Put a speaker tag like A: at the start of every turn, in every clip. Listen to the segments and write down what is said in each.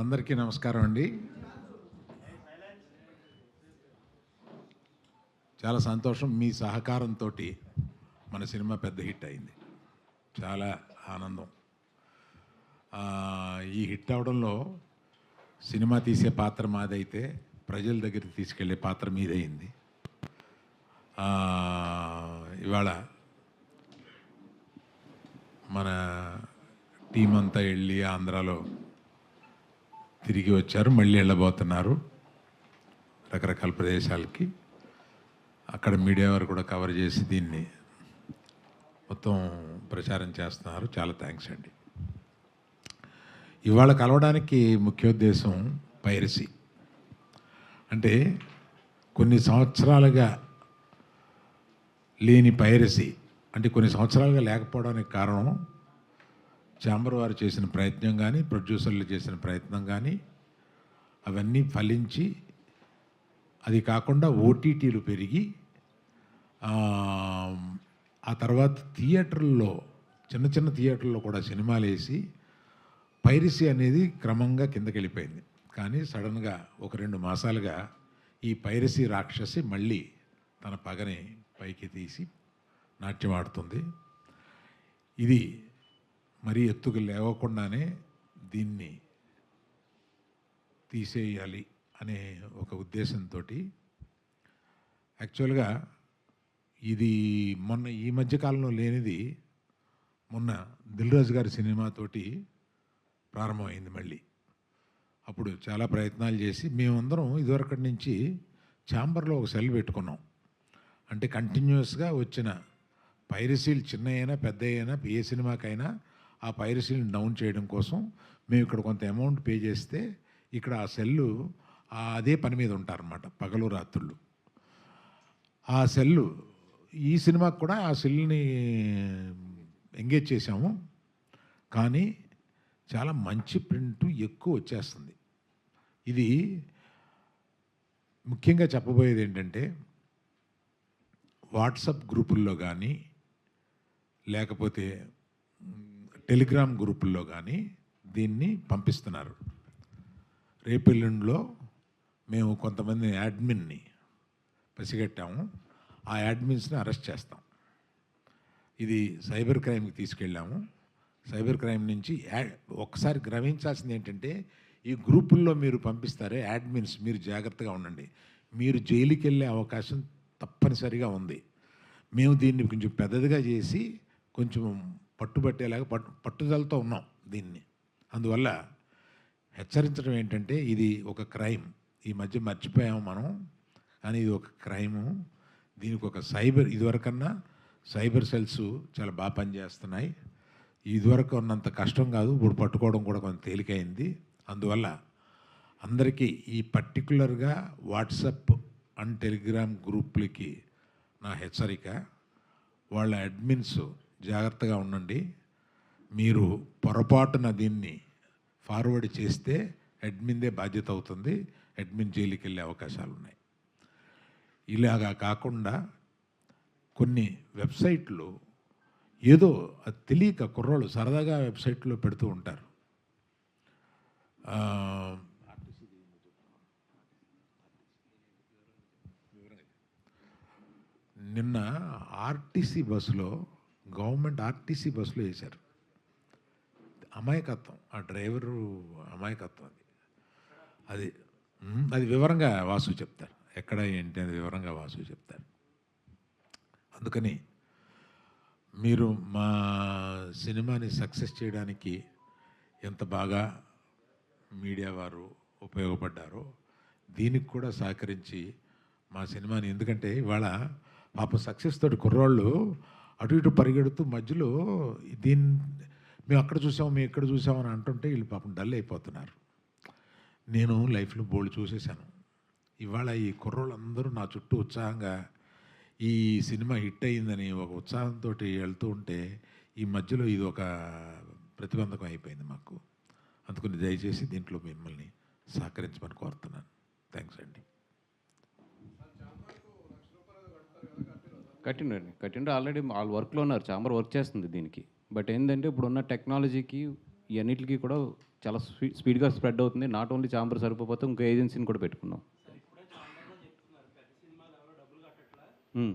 A: అందరికీ నమస్కారం అండి. చాలా సంతోషం, మీ సహకారంతో మన సినిమా పెద్ద హిట్ అయింది. చాలా ఆనందం. ఈ హిట్ అవడంలో సినిమా తీసే పాత్ర మాదైతే ప్రజల దగ్గరికి తీసుకెళ్లే పాత్ర మీదయింది. ఇవాళ మన టీం అంతా వెళ్ళి ఆంధ్రాలో తిరిగి వచ్చారు, మళ్ళీ వెళ్ళబోతున్నారు రకరకాల ప్రదేశాలకి. అక్కడ మీడియా వారు కూడా కవర్ చేసి దీన్ని మొత్తం ప్రచారం చేస్తున్నారు. చాలా థ్యాంక్స్ అండి. ఇవాళ కలవడానికి ముఖ్యోద్దేశం పైరసీ. అంటే కొన్ని సంవత్సరాలుగా లేని పైరసీ, అంటే కొన్ని సంవత్సరాలుగా లేకపోవడానికి కారణం ఛాంబర్ వారు చేసిన ప్రయత్నం కానీ, ప్రొడ్యూసర్లు చేసిన ప్రయత్నం కానీ, అవన్నీ ఫలించి అది కాకుండా ఓటీటీలు పెరిగి ఆ తర్వాత థియేటర్లో, చిన్న చిన్న థియేటర్లో కూడా సినిమాలు వేసి పైరసీ అనేది క్రమంగా కిందకి వెళ్ళిపోయింది. కానీ సడన్గా ఒక 2 మాసాలుగా ఈ పైరసీ రాక్షసి మళ్ళీ తన పగని పైకి తీసి నాట్యం ఆడుతుంది. ఇది మరీ ఎత్తుకు లేవకుండానే దీన్ని తీసేయాలి అనే ఒక ఉద్దేశంతో యాక్చువల్గా ఇది మొన్న ఈ మధ్యకాలంలో లేనిది మొన్న దిల్ రాజు గారి సినిమాతోటి ప్రారంభమైంది మళ్ళీ. అప్పుడు చాలా ప్రయత్నాలు చేసి మేమందరం ఇదివరకటి నుంచి ఛాంబర్లో ఒక సెల్ పెట్టుకున్నాం. అంటే కంటిన్యూస్గా వచ్చిన పైరసీలు చిన్న అయినా పెద్ద అయినా ఏ సినిమాకైనా ఆ పైరసీని డౌన్ చేయడం కోసం మేము ఇక్కడ కొంత అమౌంట్ పే చేస్తే ఇక్కడ ఆ సెల్లు అదే పని మీద ఉంటారన్నమాట, పగలు రాత్రుళ్ళు. ఆ సెల్లు ఈ సినిమాకి కూడా ఆ సెల్ని ఎంగేజ్ చేశాము. కానీ చాలా మంచి ప్రింట్ ఎక్కువ వచ్చేస్తుంది. ఇది ముఖ్యంగా చెప్పబోయేది ఏంటంటే, వాట్సాప్ గ్రూపుల్లో కానీ లేకపోతే టెలిగ్రామ్ గ్రూపుల్లో కానీ దీన్ని పంపిస్తున్నారు. రేపెల్లుండిలో మేము కొంతమంది యాడ్మిన్ని పసిగట్టాము. ఆ యాడ్మిన్స్ని అరెస్ట్ చేస్తాం. ఇది సైబర్ క్రైమ్కి తీసుకెళ్ళాము. సైబర్ క్రైమ్ నుంచి ఒకసారి గ్రహించాల్సింది ఏంటంటే, ఈ గ్రూపుల్లో మీరు పంపిస్తారే యాడ్మిన్స్, మీరు జాగ్రత్తగా ఉండండి. మీరు జైలుకి వెళ్ళే అవకాశం తప్పనిసరిగా ఉంది. మేము దీన్ని కొంచెం పెద్దదిగా చేసి కొంచెం పట్టుబట్టేలాగా పట్టుదలతో ఉన్నాం దీన్ని. అందువల్ల హెచ్చరించడం ఏంటంటే, ఇది ఒక క్రైమ్. ఈ మధ్య మర్చిపోయాము మనం, కానీ ఇది ఒక క్రైము. దీనికి ఒక ఇదివరకన్నా సైబర్ సెల్స్ చాలా బాగా పనిచేస్తున్నాయి. ఇదివరకు ఉన్నంత కష్టం కాదు, ఇప్పుడు పట్టుకోవడం కూడా కొంచెం తేలికైంది. అందువల్ల అందరికీ ఈ పర్టికులర్గా వాట్సాప్ అండ్ టెలిగ్రామ్ గ్రూపులకి నా హెచ్చరిక, వాళ్ళ అడ్మిన్స్ జాగ్రత్తగా ఉండండి. మీరు పొరపాటున దీన్ని ఫార్వర్డ్ చేస్తే అడ్మిన్దే బాధ్యత అవుతుంది. అడ్మిన్ జైలుకి వెళ్ళే అవకాశాలు ఉన్నాయి. ఇలాగా కాకుండా కొన్ని వెబ్సైట్లు ఏదో అది తెలియక కుర్రోళ్ళు సరదాగా వెబ్సైట్లో పెడుతూ ఉంటారు. నిన్న ఆర్టీసీ బస్సులో, గవర్నమెంట్ ఆర్టీసీ బస్సులో వేశారు. అమాయకత్వం, ఆ డ్రైవరు అమాయకత్వం. అది అది వివరంగా వాసు చెప్తారు, ఎక్కడ ఏంటి అది వివరంగా వాసు చెప్తారు. అందుకని మీరు మా సినిమాని సక్సెస్ చేయడానికి ఎంత బాగా మీడియా వారు ఉపయోగపడ్డారో దీనికి కూడా సహకరించి మా సినిమాని, ఎందుకంటే ఇవాళ పాప సక్సెస్ తోటి కుర్రాళ్ళు అటు ఇటు పరిగెడుతూ మధ్యలో మేము అక్కడ చూసాము, మేము ఇక్కడ చూసామని అంటుంటే వీళ్ళు పాపం డల్ అయిపోతున్నారు. నేను లైఫ్లో బోల్డ్ చూసేశాను. ఇవాళ ఈ కుర్రోళ్ళందరూ నా చుట్టూ ఉత్సాహంగా ఈ సినిమా హిట్ అయ్యిందని ఒక ఉత్సాహంతో వెళ్తూ ఉంటే ఈ మధ్యలో ఇది ఒక ప్రతిబంధకం అయిపోయింది మాకు. అందుకని దయచేసి దీంట్లో మిమ్మల్ని సహకరించమని కోరుతున్నాను. థ్యాంక్స్ అండి.
B: కట్టిండ్రు ఆల్రెడీ వాళ్ళు వర్క్లో ఉన్నారు. ఛాంబర్ వర్క్ చేస్తుంది దీనికి. బట్ ఏంటంటే ఇప్పుడున్న టెక్నాలజీకి ఇవన్నిటికీ కూడా చాలా స్పీడ్గా స్ప్రెడ్ అవుతుంది. నాట్ ఓన్లీ చాంబర్ సరిపోతే ఇంకో ఏజెన్సీని కూడా పెట్టుకున్నాం. ఉమ్.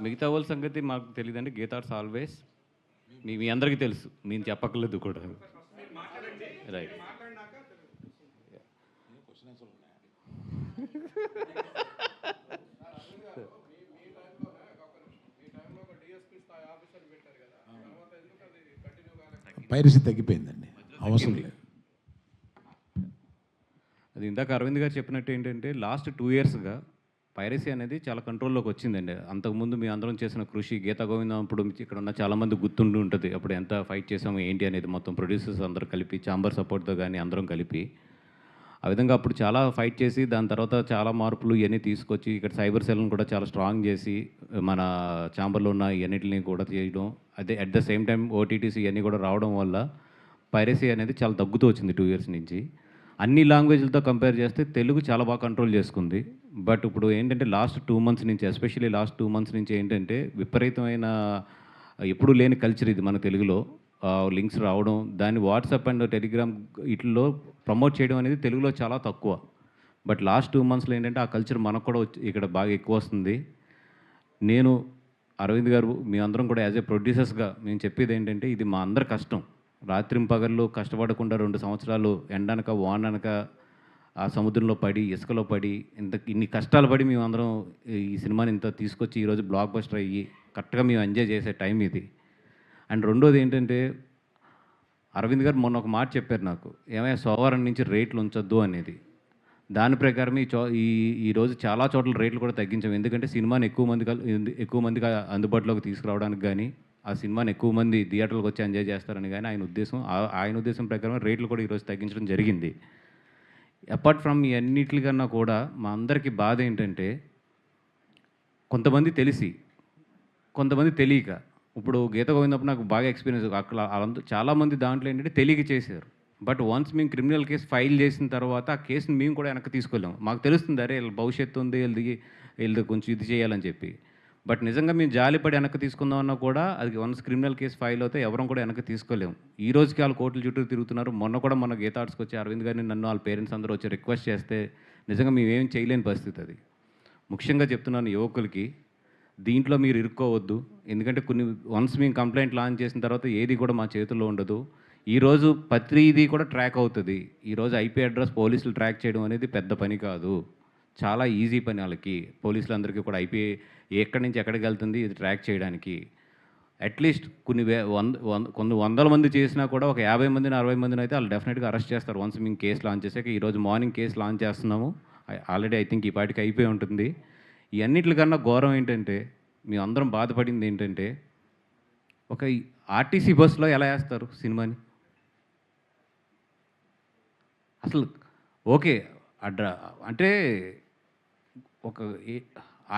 B: మిగతా వాళ్ళ సంగతి మాకు తెలియదండి. గీతార్స్ ఆల్వేస్ మీ అందరికీ తెలుసు, నేను చెప్పక్కర్లేదు కూడా. రైట్.
A: పైరసీ తగ్గిపోయిందండి, అవసరం లేదు.
B: అది ఇందాక అరవింద్ గారు చెప్పినట్టు ఏంటంటే లాస్ట్ 2 ఇయర్స్గా పైరసీ అనేది చాలా కంట్రోల్లోకి వచ్చిందండి. అంతకుముందు మీ అందరం చేసిన కృషి, గీతా గోవిందం అప్పుడు ఇక్కడ ఉన్న చాలామంది గుర్తుండి ఉంటుంది. అప్పుడు ఎంత ఫైట్ చేసాము ఏంటి అనేది మొత్తం ప్రొడ్యూసర్స్ అందరూ కలిపి, చాంబర్ సపోర్ట్తో కానీ అందరం కలిపి ఆ విధంగా అప్పుడు చాలా ఫైట్ చేసి దాని తర్వాత చాలా మార్పులు ఇవన్నీ తీసుకొచ్చి ఇక్కడ సైబర్ సెల్ని కూడా చాలా స్ట్రాంగ్ చేసి మన ఛాంబర్లో ఉన్న ఇవన్నిటిని కూడా చేయడం, అదే అట్ ద సేమ్ టైం ఓటీటీసీ ఇవన్నీ కూడా రావడం వల్ల పైరసీ అనేది చాలా తగ్గుతూ వచ్చింది 2 ఇయర్స్ నుంచి. అన్ని లాంగ్వేజ్లతో కంపేర్ చేస్తే తెలుగు చాలా బాగా కంట్రోల్ చేసుకుంది. బట్ ఇప్పుడు ఏంటంటే లాస్ట్ 2 మంత్స్ నుంచి, ఎస్పెషల్లీ లాస్ట్ 2 మంత్స్ నుంచి ఏంటంటే విపరీతమైన ఎప్పుడూ లేని కల్చర్ ఇది మన తెలుగులో. లింక్స్ రావడం, దాన్ని వాట్సాప్ అండ్ టెలిగ్రామ్ వీటిల్లో ప్రమోట్ చేయడం అనేది తెలుగులో చాలా తక్కువ. బట్ లాస్ట్ 2 మంత్స్లో ఏంటంటే ఆ కల్చర్ మనకు కూడా ఇక్కడ బాగా ఎక్కువ వస్తుంది. నేను, అరవింద్ గారు, మీ అందరం కూడా యాజ్ ఏ ప్రొడ్యూసర్స్గా మేము చెప్పేది ఏంటంటే ఇది మా అందరి కష్టం. రాత్రింపగళ్ళు కష్టపడకుండా 2 సంవత్సరాలు ఎండనక వాననక ఆ సముద్రంలో పడి, ఇసుకలో పడి, ఇన్ని కష్టాలు పడి మేమందరం ఈ సినిమాని ఇంత తీసుకొచ్చి ఈరోజు బ్లాక్ బస్టర్ అయ్యి కరెక్ట్గా మేము ఎంజాయ్ చేసే టైం ఇది. అండ్ రెండోది ఏంటంటే అరవింద్ గారు మొన్న ఒక మాట చెప్పారు నాకు, ఏమైనా సోమవారం నుంచి రేట్లు ఉంచొద్దు అనేది. దాని ప్రకారం ఈరోజు చాలా చోట్ల రేట్లు కూడా తగ్గించాము. ఎందుకంటే సినిమాని ఎక్కువ మందికి అందుబాటులోకి తీసుకురావడానికి కానీ, ఆ సినిమాని ఎక్కువ మంది థియేటర్లకు వచ్చి ఎంజాయ్ చేస్తారని కానీ ఆయన ఉద్దేశం ప్రకారం రేట్లు కూడా ఈరోజు తగ్గించడం జరిగింది. అపార్ట్ ఫ్రమ్ ఈ అన్నిటికన్నా కూడా మా అందరికీ బాధ ఏంటంటే కొంతమంది తెలిసి, కొంతమంది తెలియక. ఇప్పుడు గీత గోవిందప్పుడు నాకు బాగా ఎక్స్పీరియన్స్, అక్కడ చాలామంది దాంట్లో ఏంటంటే తెలియక చేశారు. బట్ వన్స్ మేము క్రిమినల్ కేసు ఫైల్ చేసిన తర్వాత ఆ కేసుని మేము కూడా వెనక్కి తీసుకెళ్ళాము. మాకు తెలుస్తుంది, అరే వీళ్ళ భవిష్యత్తు ఉంది, వీళ్ళది కొంచెం ఇది చేయాలని చెప్పి. బట్ నిజంగా మేము జాలిపడి వెనక్కి తీసుకుందామన్నా కూడా అది వన్స్ క్రిమినల్ కేసు ఫైల్ అవుతే ఎవరం కూడా వెనక్కి తీసుకోలేము. ఈ రోజుకి వాళ్ళు కోర్టుల చుట్టూ తిరుగుతున్నారు. మొన్న గీతా ఆర్ట్స్కి వచ్చి అరవింద్ గారిని, నన్ను, వాళ్ళ పేరెంట్స్ అందరూ వచ్చి రిక్వెస్ట్ చేస్తే నిజంగా మేమేం చేయలేని పరిస్థితి అది. ముఖ్యంగా చెప్తున్నాను యువకులకి, దీంట్లో మీరు ఇరుక్కోవద్దు. ఎందుకంటే వన్స్ మేము కంప్లైంట్ లాంచ్ చేసిన తర్వాత ఏది కూడా మా చేతుల్లో ఉండదు. ఈరోజు ప్రతిదీ కూడా ట్రాక్ అవుతుంది. ఈరోజు ఐపీ అడ్రస్ పోలీసులు ట్రాక్ చేయడం అనేది పెద్ద పని కాదు, చాలా ఈజీ పని వాళ్ళకి. పోలీసులందరికీ కూడా ఐపీ ఎక్కడి నుంచి ఎక్కడికి వెళ్తుంది ఇది ట్రాక్ చేయడానికి. అట్లీస్ట్ కొన్ని వందల మంది చేసినా కూడా ఒక 50 మందిని 60 మందిని అయితే వాళ్ళు డెఫినెట్గా అరెస్ట్ చేస్తారు వన్స్ మేము కేసు లాంచ్ చేసాక. ఈరోజు మార్నింగ్ కేసు లాంచ్ చేస్తున్నాము, ఆల్రెడీ ఐ థింక్ ఈ పాటికి అయిపోయి ఉంటుంది. ఈ అన్నిటికన్నా ఘోరం ఏంటంటే మేము అందరం బాధపడింది ఏంటంటే ఒక ఆర్టీసీ బస్సులో ఎలా వేస్తారు సినిమాని అసలు. ఓకే అంటే ఒక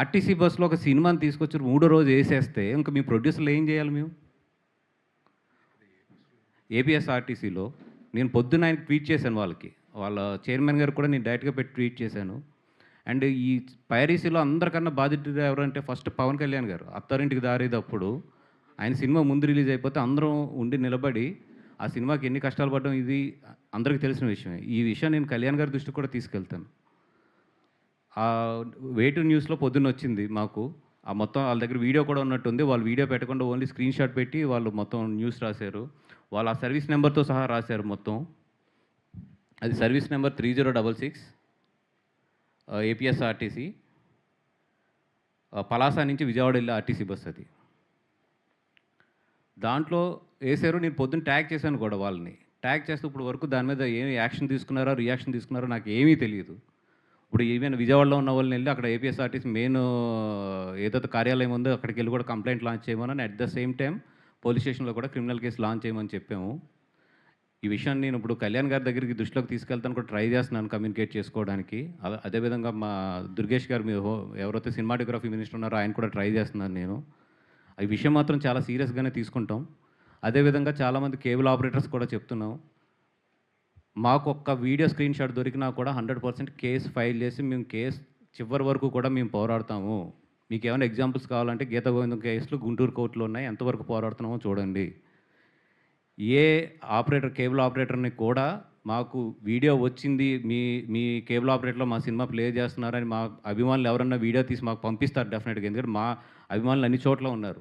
B: ఆర్టీసీ బస్సులో ఒక సినిమాని తీసుకొచ్చి 3వ రోజు వేసేస్తే ఇంకా మీ ప్రొడ్యూసర్లు ఏం చేయాలి? మేము ఏపీఎస్ఆర్టీసీలో నేను పొద్దున్న ఆయనకి ట్వీట్ చేశాను, వాళ్ళ చైర్మన్ గారు కూడా నేను డైరెక్ట్గా పెట్టి ట్వీట్ చేశాను. అండ్ ఈ పైరసీలో అందరికన్నా బాధితుడు ఎవరంటే ఫస్ట్ పవన్ కళ్యాణ్ గారు. అత్తారింటికి దారేటప్పుడు ఆయన సినిమా ముందు రిలీజ్ అయిపోతే అందరం ఉండి నిలబడి ఆ సినిమాకి ఎన్ని కష్టాలు పడ్డం ఇది అందరికీ తెలిసిన విషయమే. ఈ విషయం నేను కళ్యాణ్ గారి దృష్టికి కూడా తీసుకెళ్తాను. వేటు న్యూస్లో పొద్దున్న వచ్చింది మాకు, ఆ మొత్తం వాళ్ళ దగ్గర వీడియో కూడా ఉన్నట్టుంది. వాళ్ళు వీడియో పెట్టకుండా ఓన్లీ స్క్రీన్ షాట్ పెట్టి వాళ్ళు మొత్తం న్యూస్ రాశారు. వాళ్ళు ఆ సర్వీస్ నెంబర్తో సహా రాశారు మొత్తం. అది సర్వీస్ నెంబర్ 3066 ఏపీఎస్ఆర్టీసీ పలాస నుంచి విజయవాడ వెళ్ళే ఆర్టీసీ బస్ అది. దాంట్లో వేసారు. నేను పొద్దున్న ట్యాగ్ చేశాను కూడా వాళ్ళని. ట్యాగ్ చేస్తే ఇప్పుడు వరకు దాని మీద ఏమి యాక్షన్ తీసుకున్నారో రియాక్షన్ తీసుకున్నారో నాకు ఏమీ తెలియదు. ఇప్పుడు ఈవెన్ విజయవాడలో ఉన్న వాళ్ళని వెళ్ళి అక్కడ ఏపీఎస్ఆర్టీసీ మెయిన్ ఏదైతే కార్యాలయం ఉందో అక్కడికి వెళ్ళి కూడా కంప్లైంట్ లాంచ్ చేయమని, at the same time police స్టేషన్లో కూడా క్రిమినల్ కేసు లాంచ్ చేయమని చెప్పాము. ఈ విషయాన్ని నేను ఇప్పుడు కళ్యాణ్ గారి దగ్గరికి దృష్టిలోకి తీసుకెళ్తాను కూడా ట్రై చేస్తున్నాను కమ్యూనికేట్ చేసుకోవడానికి. అదేవిధంగా మా దుర్గేష్ గారు ఎవరైతే సినిమాటోగ్రఫీ మినిస్టర్ ఉన్నారో ఆయన కూడా ట్రై చేస్తున్నాను నేను. ఈ విషయం మాత్రం చాలా సీరియస్గానే తీసుకుంటాం. అదేవిధంగా చాలామంది కేబుల్ ఆపరేటర్స్ కూడా చెప్తున్నాం, మాకు ఒక్క వీడియో స్క్రీన్ షాట్ దొరికినా కూడా 100% కేసు ఫైల్ చేసి మేము కేసు చివరి వరకు కూడా మేము పోరాడతాము. మీకు ఏమైనా ఎగ్జాంపుల్స్ కావాలంటే గీతా గోవిందం కేసులు గుంటూరు కోర్టులో ఉన్నాయి, ఎంతవరకు పోరాడుతున్నామో చూడండి. ఏ ఆపరేటర్, కేబుల్ ఆపరేటర్ని కూడా మాకు వీడియో వచ్చింది, మీ మీ కేబుల్ ఆపరేటర్లో మా సినిమా ప్లే చేస్తున్నారని మా అభిమానులు ఎవరన్నా వీడియో తీసి మాకు పంపిస్తారు డెఫినెట్గా. ఎందుకంటే మా అభిమానులు అన్ని చోట్ల ఉన్నారు.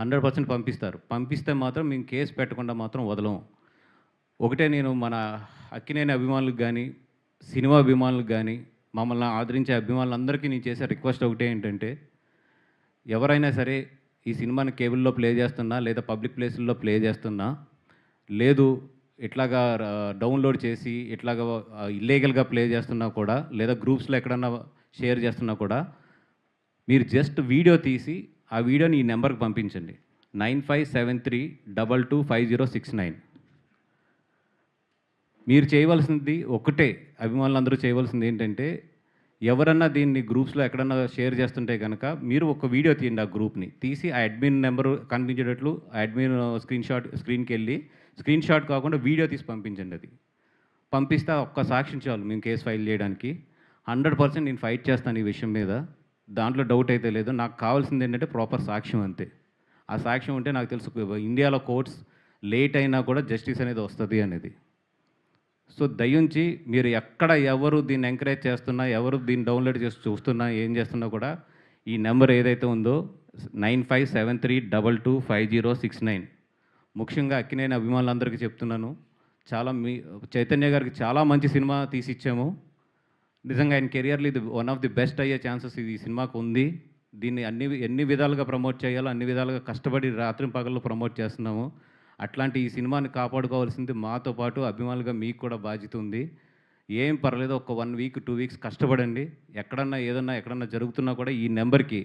B: 100% పంపిస్తారు. పంపిస్తే మాత్రం మేము కేసు పెట్టకుండా మాత్రం వదలము. ఒకటే నేను మన అక్కినేని అభిమానులకు కానీ, సినిమా అభిమానులకు కానీ, మమ్మల్ని ఆదరించే అభిమానులందరికీ నేను చేసే రిక్వెస్ట్ ఒకటే ఏంటంటే, ఎవరైనా సరే ఈ సినిమాని కేబుల్లో ప్లే చేస్తున్నా లేదా పబ్లిక్ ప్లేసుల్లో ప్లే చేస్తున్నా, లేదు ఇట్లాగా డౌన్లోడ్ చేసి ఇట్లాగా ఇల్లీగల్గా ప్లే చేస్తున్నా కూడా, లేదా గ్రూప్స్లో ఎక్కడన్నా షేర్ చేస్తున్నా కూడా, మీరు జస్ట్ వీడియో తీసి ఆ వీడియోని ఈ నెంబర్కి పంపించండి. 9573225069. మీరు చేయవలసింది ఒకటే, అభిమానులందరూ చేయవలసింది ఏంటంటే, ఎవరన్నా దీన్ని గ్రూప్స్లో ఎక్కడన్నా షేర్ చేస్తుంటే కనుక మీరు ఒక వీడియో తీయండి. ఆ గ్రూప్ని తీసి ఆ అడ్మిన్ నెంబరు కనిపించేటట్లు ఆ అడ్మిన్ స్క్రీన్కి వెళ్ళి స్క్రీన్ షాట్ కాకుండా వీడియో తీసి పంపించండి. అది పంపిస్తే ఒక్క సాక్ష్యం చాలు మేము కేసు ఫైల్ చేయడానికి. 100% నేను ఫైట్ చేస్తాను ఈ విషయం మీద, దాంట్లో డౌట్ అయితే లేదు. నాకు కావాల్సింది ఏంటంటే ప్రాపర్ సాక్ష్యం అంతే. ఆ సాక్ష్యం ఉంటే నాకు తెలుసు ఇండియాలో కోర్ట్స్ లేట్ అయినా కూడా జస్టిస్ అనేది వస్తుంది అనేది. సో దయించి మీరు ఎక్కడ ఎవరు దీన్ని ఎంకరేజ్ చేస్తున్నా, ఎవరు దీన్ని డౌన్లోడ్ చేసి చూస్తున్నా, ఏం చేస్తున్నా కూడా ఈ నెంబర్ ఏదైతే ఉందో 9573225069, ముఖ్యంగా అక్కినేని అభిమానులందరికీ చెప్తున్నాను. చాలా చైతన్య గారికి చాలా మంచి సినిమా తీసిచ్చాము. నిజంగా ఆయన కెరియర్లో ఇది వన్ ఆఫ్ ది బెస్ట్ అయ్యే ఛాన్సెస్ ఈ సినిమాకు ఉంది. దీన్ని ఎన్ని విధాలుగా ప్రమోట్ చేయాలో అన్ని విధాలుగా కష్టపడి రాత్రి పగళ్ళు ప్రమోట్ చేస్తున్నాము. అట్లాంటి ఈ సినిమాని కాపాడుకోవాల్సింది మాతో పాటు అభిమానులుగా మీకు కూడా బాధ్యత ఉంది. ఏం పర్లేదు, ఒక 1 వీక్ 2 వీక్స్ కష్టపడండి. ఎక్కడన్నా జరుగుతున్నా కూడా ఈ నెంబర్కి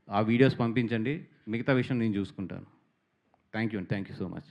B: ఆ వీడియోస్ పంపించండి. మిగతా విషయం నేను చూసుకుంటాను. Thank you so much.